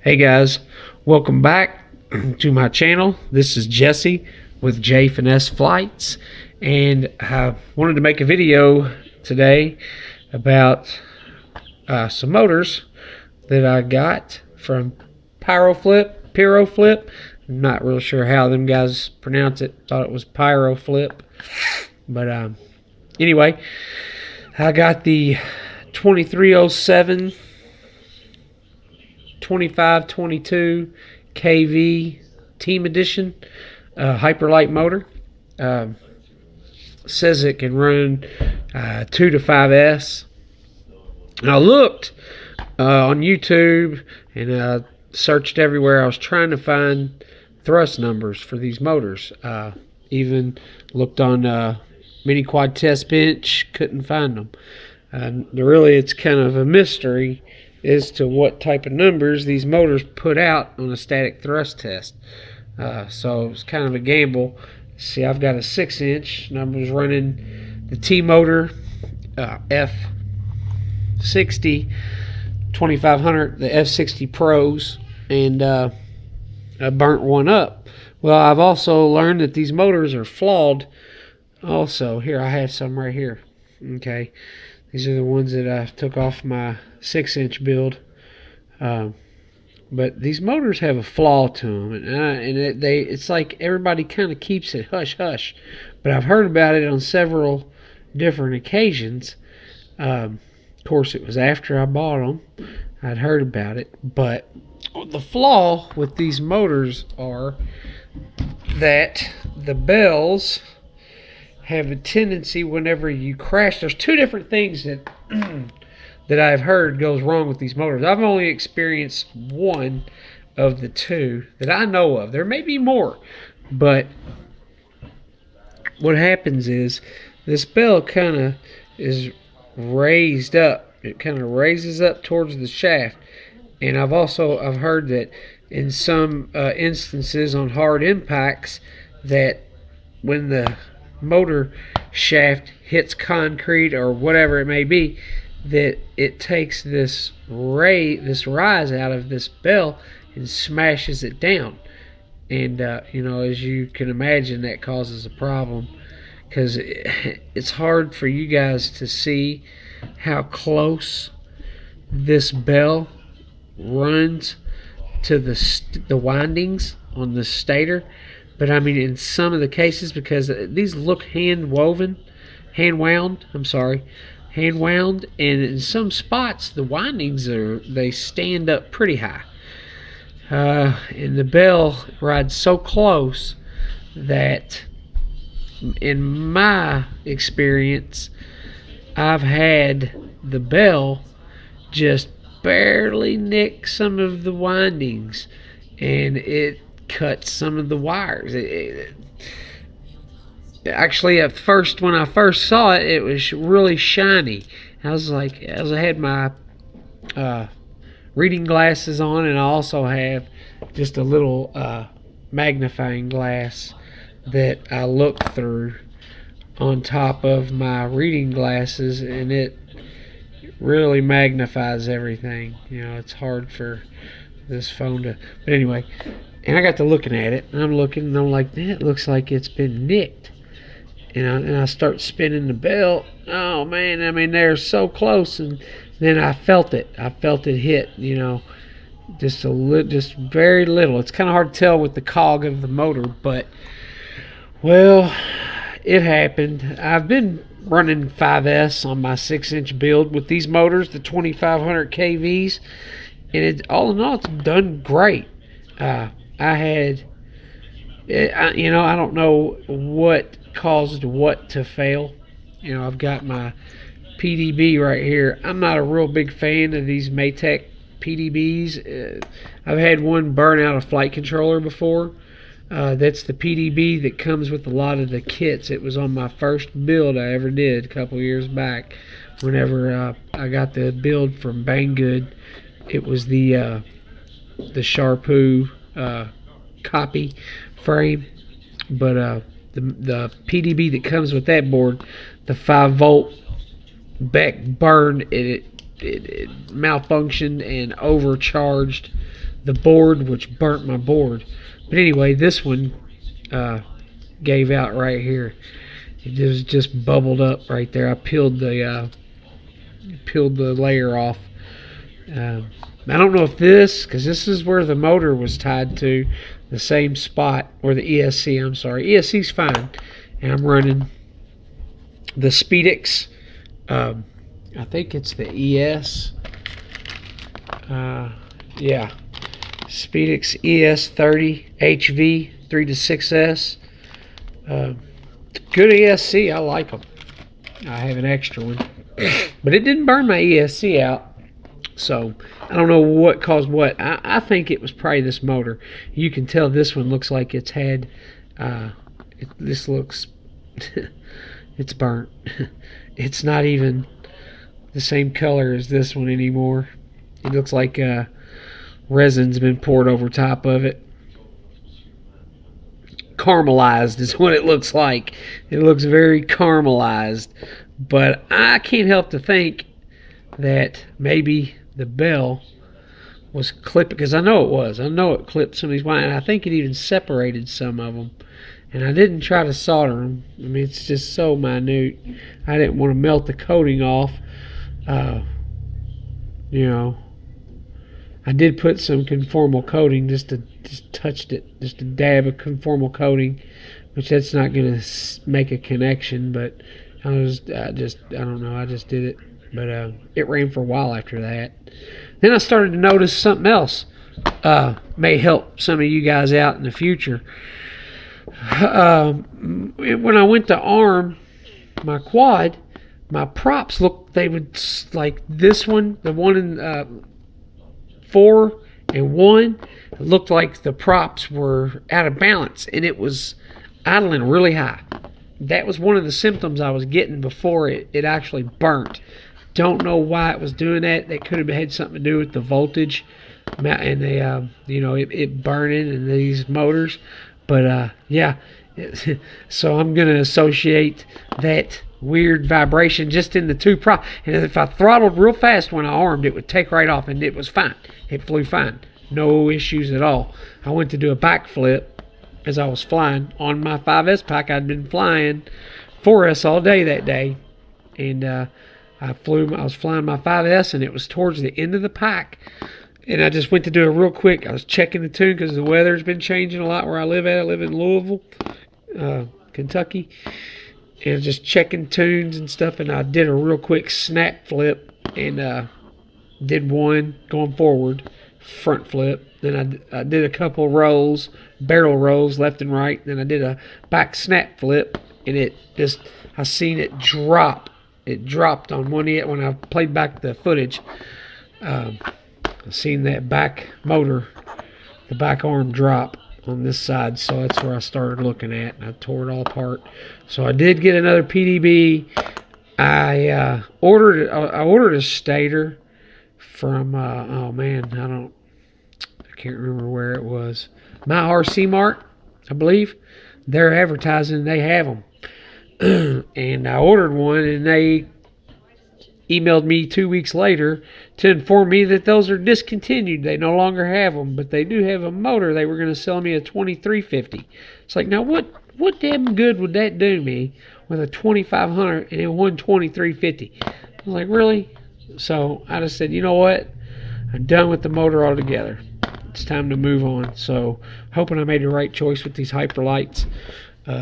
Hey guys, welcome back to my channel. This is Jesse with J.FINESSE Flights, and I wanted to make a video today about some motors that I got from Pyroflip. I'm not real sure how them guys pronounce it. Thought it was Pyroflip, but anyway, I got the 2307 2522 kV Team Edition HYPERLITE motor. Says it can run 2 to 5S. And I looked on YouTube and searched everywhere. I was trying to find thrust numbers for these motors. Even looked on Mini Quad Test Bench, couldn't find them. Really, it's kind of a mystery as to what type of numbers these motors put out on a static thrust test. So it's kind of a gamble. See, I've got a 6-inch, and I was running the T-Motors F60 2500, the F60 Pros, and I burnt one up. Well, I've also learned that these motors are flawed also. Here, I have some right here. Okay, these are the ones that I took off my 6-inch build. But these motors have a flaw to them, and it's like everybody kind of keeps it hush hush. But I've heard about it on several different occasions. Of course, it was after I bought them. I'd heard about it. But the flaw with these motors are that the bells have a tendency, whenever you crash, there's two different things that that I've heard goes wrong with these motors. I've only experienced one of the two that I know of. There may be more, but what happens is this bell kind of is raised up. It kind of raises up towards the shaft. And I've heard that in some instances on hard impacts, that when the motor shaft hits concrete or whatever it may be, that it takes this rise out of this bell and smashes it down. And as you can imagine, that causes a problem, because it's hard for you guys to see how close this bell runs to the windings on the stator. But I mean, in some of the cases, because these look hand wound, and in some spots the windings they stand up pretty high, and the bell rides so close that, in my experience, I've had the bell just barely nick some of the windings, and it cut some of the wires. Actually, at first, when I first saw it, it was really shiny. I was like, as I had my reading glasses on, and I also have just a little magnifying glass that I look through on top of my reading glasses, and it really magnifies everything. It's hard for this phone to, but anyway. And I got to looking at it, and I'm looking, and I'm like, that looks like it's been nicked. And I start spinning the belt. Oh man, I mean, they're so close, and then I felt it. I felt it hit, just very little. It's kind of hard to tell with the cog of the motor, but well, it happened. I've been running 5S on my 6-inch build with these motors, the 2500 kVs, and all in all, it's done great. I don't know what caused what to fail. I've got my PDB right here. I'm not a real big fan of these Maytech PDBs. I've had one burn out a flight controller before. That's the PDB that comes with a lot of the kits. It was on my first build I ever did a couple years back. Whenever I got the build from Banggood, it was the Sharpoo copy frame, but the PDB that comes with that board, the 5-volt back burned, it malfunctioned and overcharged the board, which burnt my board. But anyway, this one gave out right here. It was just bubbled up right there. I peeled the layer off. I don't know if because this is where the motor was tied to, the same spot, or the ESC, I'm sorry. ESC's fine. And I'm running the Speedix, I think it's the ES. Yeah. Speedix ES30 HV 3 to 6S. Good ESC, I like them. I have an extra one. But it didn't burn my ESC out. So, I don't know what caused what. I think it was probably this motor. You can tell this one looks like it's had, this looks, it's burnt. It's not even the same color as this one anymore. It looks like resin's been poured over top of it. Caramelized is what it looks like. It looks very caramelized. But I can't help to think that maybe the bell was clipped, because I know it was. I know it clipped some of these wires, and I think it even separated some of them. And I didn't try to solder them. I mean, it's just so minute. I didn't want to melt the coating off. You know, I did put some conformal coating, just touched it, just a dab of conformal coating, which that's not going to make a connection, but I don't know, I just did it. But it ran for a while after that. Then I started to notice something else may help some of you guys out in the future. When I went to arm my quad, my props looked, they would, like this one, the one in 4 and 1, it looked like the props were out of balance, and it was idling really high. That was one of the symptoms I was getting before it actually burnt. Don't know why it was doing that. That could have had something to do with the voltage and it burning in these motors. But yeah, so I'm gonna associate that weird vibration just in the two props. And if I throttled real fast when I armed, it would take right off, and it was fine. It flew fine, no issues at all. I went to do a backflip as I was flying on my 5S pack. I'd been flying 4S all day that day, and I was flying my 5S, and it was towards the end of the pack. And I just went to do it real quick. I was checking the tune because the weather's been changing a lot where I live at. I live in Louisville, Kentucky. And just checking tunes and stuff. And I did a real quick snap flip and did one going forward, front flip. Then I did a couple rolls, barrel rolls left and right. Then I did a back snap flip. And I seen it drop. It dropped on one end when I played back the footage. I seen that back motor, the back arm drop on this side, so that's where I started looking at, and I tore it all apart. So I did get another PDB. I ordered a stator from oh man, I can't remember where it was. My RC Mart, I believe. They're advertising, they have them. And I ordered one, and they emailed me 2 weeks later to inform me that those are discontinued. They no longer have them, but they do have a motor. They were going to sell me a 2350. It's like, now what damn good would that do me with a 2500 and a 12350? I was like, really? So I just said, you know what? I'm done with the motor altogether. It's time to move on. So hoping I made the right choice with these HYPERLITEs.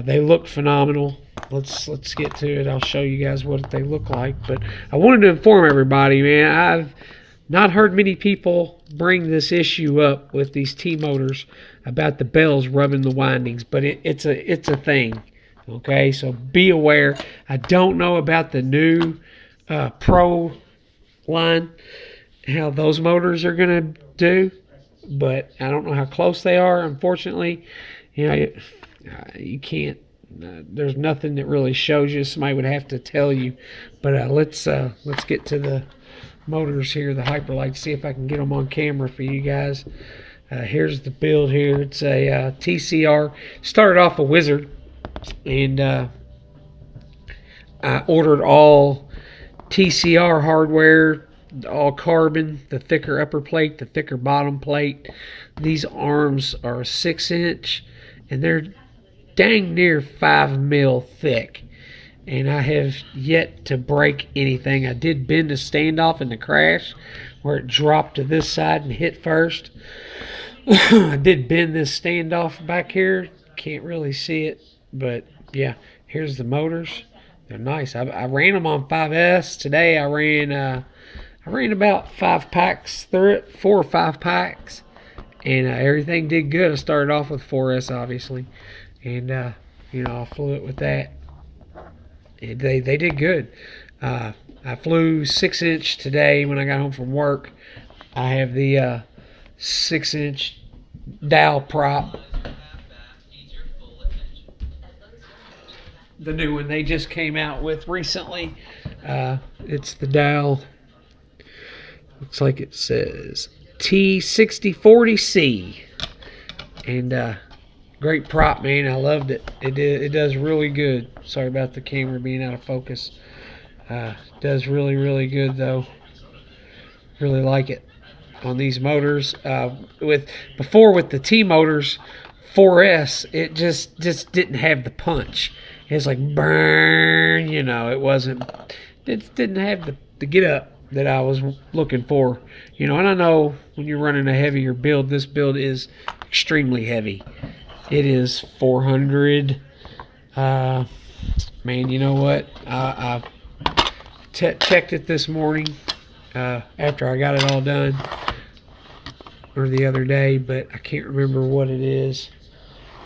They look phenomenal. Let's get to it. I'll show you guys what they look like. But I wanted to inform everybody, man. I've not heard many people bring this issue up with these T-Motors about the bells rubbing the windings, but it's a thing. Okay, so be aware. I don't know about the new Pro line, how those motors are gonna do, but I don't know how close they are. Unfortunately, you can't. There's nothing that really shows you. Somebody would have to tell you. But let's get to the motors here, the HYPERLITE. See if I can get them on camera for you guys. Here's the build here. It's a TCR. Started off a Wizard, and I ordered all TCR hardware all carbon, the thicker upper plate, the thicker bottom plate. These arms are 6" and they're dang near 5 mil thick. And I have yet to break anything. I did bend the standoff in the crash where it dropped to this side and hit first. I did bend this standoff back here. Can't really see it, but yeah, here's the motors. They're nice. I ran them on 5S. Today I ran about 5 packs through it, 4 or 5 packs, and everything did good. I started off with 4S obviously, and you know, I flew it with that. And they did good. I flew 6" today when I got home from work. I have the 6" dowel prop. The new one they just came out with recently. It's the dowel. Looks like it says T6040C. And great prop, man. I loved it. It does really good. Sorry about the camera being out of focus. Does really, really good though. Really like it on these motors. Before with the T-Motors 4S, it just didn't have the punch. It's like burn, you know. It didn't have the get up that I was looking for, you know. And I know when you're running a heavier build, this build is extremely heavy. It is 400. Man, you know what? I checked it this morning after I got it all done, or the other day, but I can't remember what it is.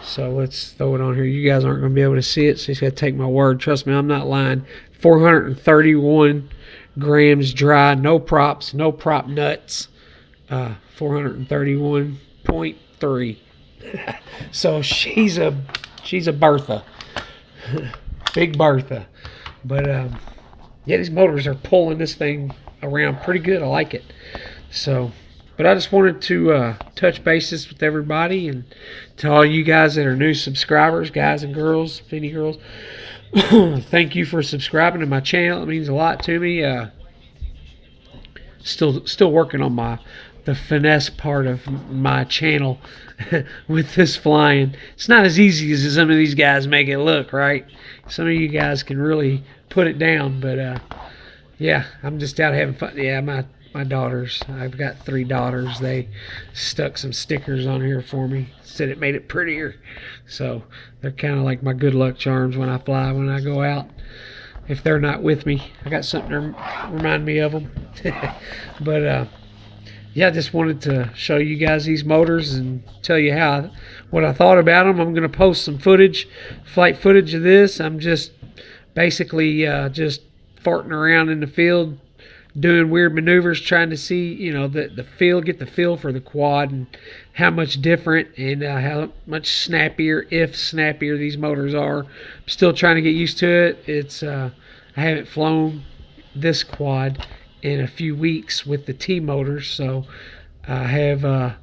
So let's throw it on here. You guys aren't going to be able to see it, so you just got to take my word. Trust me, I'm not lying. 431 grams dry, no props, no prop nuts. 431.3. So she's a Bertha, big Bertha. But yeah, these motors are pulling this thing around pretty good. I like it. So, but I just wanted to touch bases with everybody, and to all you guys that are new subscribers, guys and girls, any girls, thank you for subscribing to my channel. It means a lot to me. Still working on the finesse part of my channel with this flying. It's not as easy as some of these guys make it look, right? Some of you guys can really put it down, but yeah, I'm just out having fun. Yeah, my daughters, I've got 3 daughters. They stuck some stickers on here for me, said it made it prettier. So they're kind of like my good luck charms when I fly, when I go out. If they're not with me, I got something to remind me of them. But yeah, I just wanted to show you guys these motors and tell you what I thought about them. I'm going to post some flight footage of this. I'm just basically just farting around in the field, doing weird maneuvers, trying to see, you know, get the feel for the quad and how much different and how much snappier, if snappier, these motors are. I'm still trying to get used to it. It's I haven't flown this quad in a few weeks with the T-Motors, so I have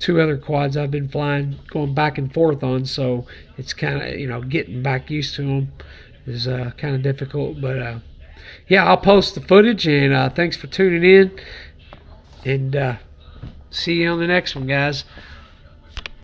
2 other quads I've been flying, going back and forth on, so it's kind of, you know, getting back used to them is kind of difficult. But yeah, I'll post the footage, and thanks for tuning in, and see you on the next one, guys.